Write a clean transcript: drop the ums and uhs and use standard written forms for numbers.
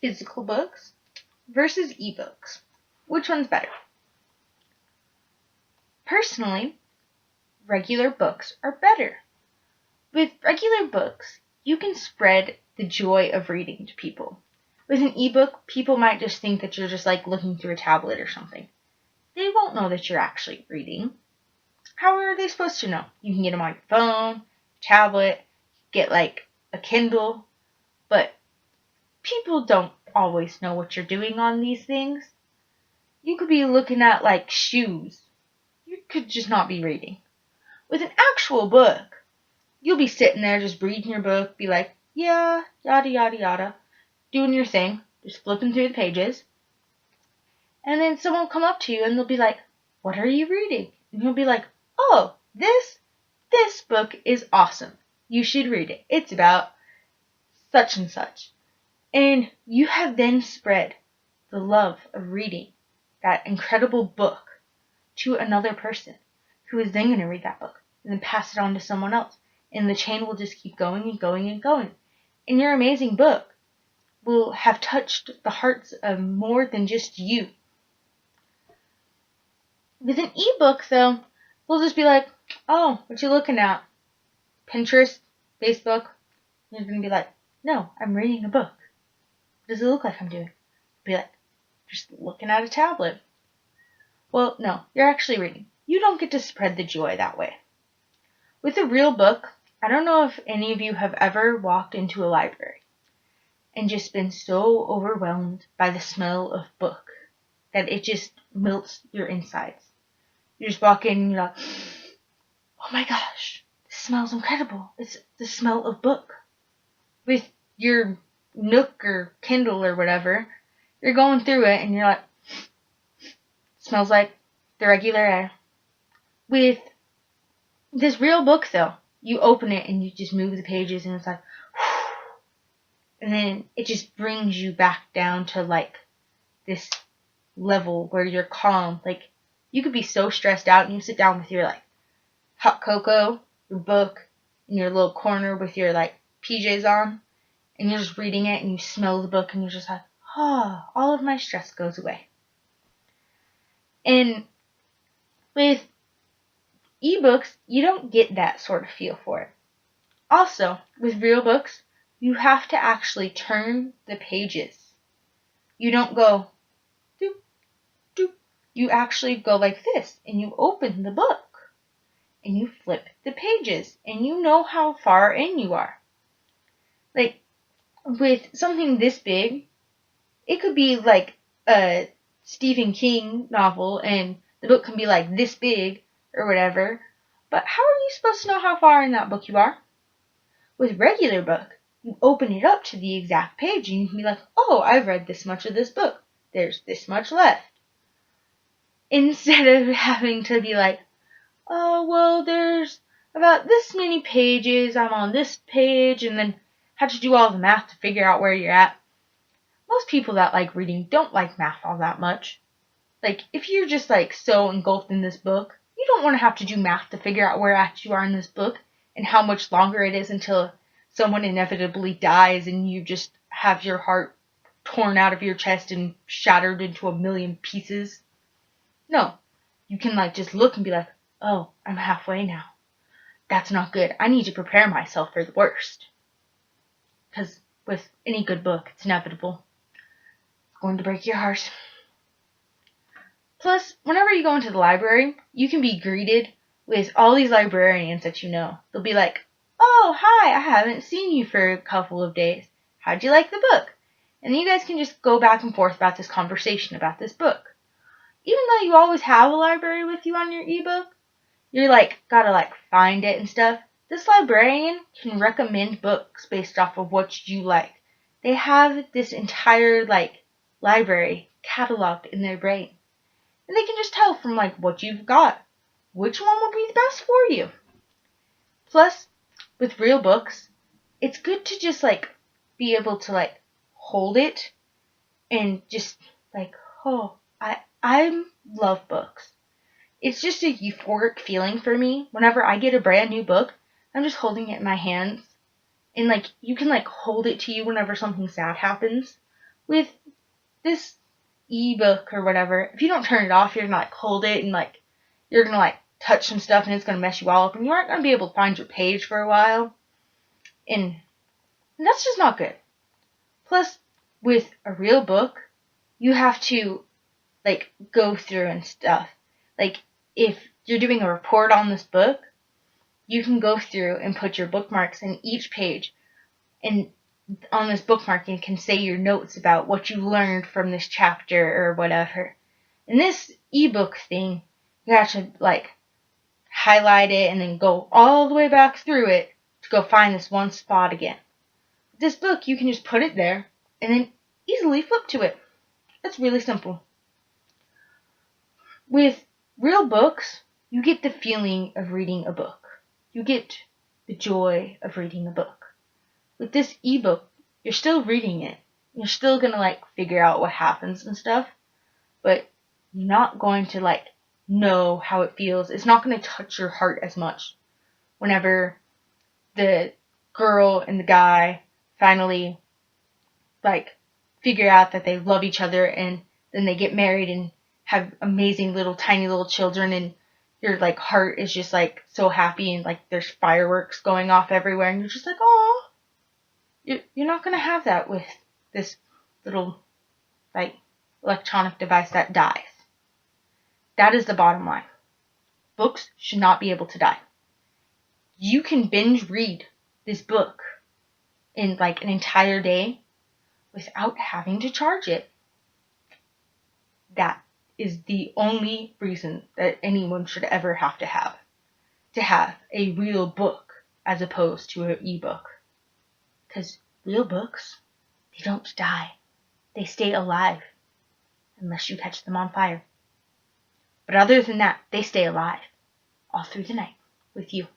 Physical books versus ebooks. Which one's better? Personally, regular books are better. With regular books, you can spread the joy of reading to people. With an ebook, people might just think that you're just like looking through a tablet or something. They won't know that you're actually reading. How are they supposed to know? You can get them on your phone, tablet, get like a Kindle, but people don't always know what you're doing on these things. You could be looking at like shoes. You could just not be reading. With an actual book, you'll be sitting there just reading your book, be like, yeah, yada yada yada, doing your thing, just flipping through the pages. And then someone will come up to you and they'll be like, what are you reading? And you'll be like, oh, this book is awesome. You should read it. It's about such and such. And you have then spread the love of reading that incredible book to another person who is then going to read that book and then pass it on to someone else. And the chain will just keep going and going and going. And your amazing book will have touched the hearts of more than just you. With an ebook, though, we'll just be like, oh, what you looking at? Pinterest? Facebook? You're going to be like, no, I'm reading a book. What does it look like I'm doing? Be like, just looking at a tablet. Well, no, you're actually reading. You don't get to spread the joy that way. With a real book, I don't know if any of you have ever walked into a library and just been so overwhelmed by the smell of book that it just melts your insides. You just walk in and you're like, oh my gosh, this smells incredible. It's the smell of book. With your Nook or Kindle or whatever, you're going through it and you're like, smells like the regular air. With this real book, though, you open it and you just move the pages and it's like, and then it just brings you back down to like this level where you're calm. Like, you could be so stressed out and you sit down with your like hot cocoa, your book, in your little corner with your like PJs on, and you're just reading it and you smell the book and you're just like, oh, all of my stress goes away. And with ebooks, you don't get that sort of feel for it. Also, with real books, you have to actually turn the pages. You don't go doop, doop. You actually go like this, and you open the book, and you flip the pages, and you know how far in you are. Like, with something this big, it could be like a Stephen King novel, and the book can be like this big, or whatever. But how are you supposed to know how far in that book you are? With regular book, you open it up to the exact page and you can be like, oh, I've read this much of this book. There's this much left. Instead of having to be like, oh, well, there's about this many pages. I'm on this page, and then have to do all the math to figure out where you're at. Most people that like reading don't like math all that much. Like, if you're just like so engulfed in this book, you don't want to have to do math to figure out where at you are in this book and how much longer it is until someone inevitably dies and you just have your heart torn out of your chest and shattered into a million pieces. No, you can like just look and be like, oh, I'm halfway now. That's not good. I need to prepare myself for the worst. Because with any good book, it's inevitable. It's going to break your heart. Plus, whenever you go into the library, you can be greeted with all these librarians that you know. They'll be like, oh, hi, I haven't seen you for a couple of days. How'd you like the book? And you guys can just go back and forth about this conversation about this book. Even though you always have a library with you on your ebook, you're like, gotta like find it and stuff. This librarian can recommend books based off of what you like. They have this entire like library cataloged in their brain. And they can just tell from like what you've got which one will be the best for you. Plus, with real books, it's good to just like be able to like hold it and just like, oh, I love books. It's just a euphoric feeling for me. Whenever I get a brand new book, I'm just holding it in my hands. And like, you can like hold it to you whenever something sad happens. With this ebook or whatever, if you don't turn it off, you're gonna like hold it and like you're gonna like touch some stuff and it's gonna mess you all up and you aren't gonna be able to find your page for a while. And that's just not good. Plus, with a real book, you have to like go through and stuff. Like if you're doing a report on this book, you can go through and put your bookmarks in each page. And on this bookmark, you can say your notes about what you learned from this chapter or whatever. In this ebook thing, you have to like highlight it and then go all the way back through it to go find this one spot again. This book, you can just put it there and then easily flip to it. It's really simple. With real books, you get the feeling of reading a book. You get the joy of reading a book. With this ebook, you're still reading it. You're still gonna like figure out what happens and stuff, but you're not going to like know how it feels. It's not gonna touch your heart as much whenever the girl and the guy finally like figure out that they love each other and then they get married and have amazing little tiny little children and your like heart is just like so happy and like there's fireworks going off everywhere and you're just like, oh, you're not gonna have that with this little like electronic device that dies. That is the bottom line. Books should not be able to die. You can binge read this book in like an entire day without having to charge it. That is the only reason that anyone should ever have to have a real book as opposed to an ebook. Because real books, they don't die. They stay alive unless you catch them on fire. But other than that, they stay alive all through the night with you.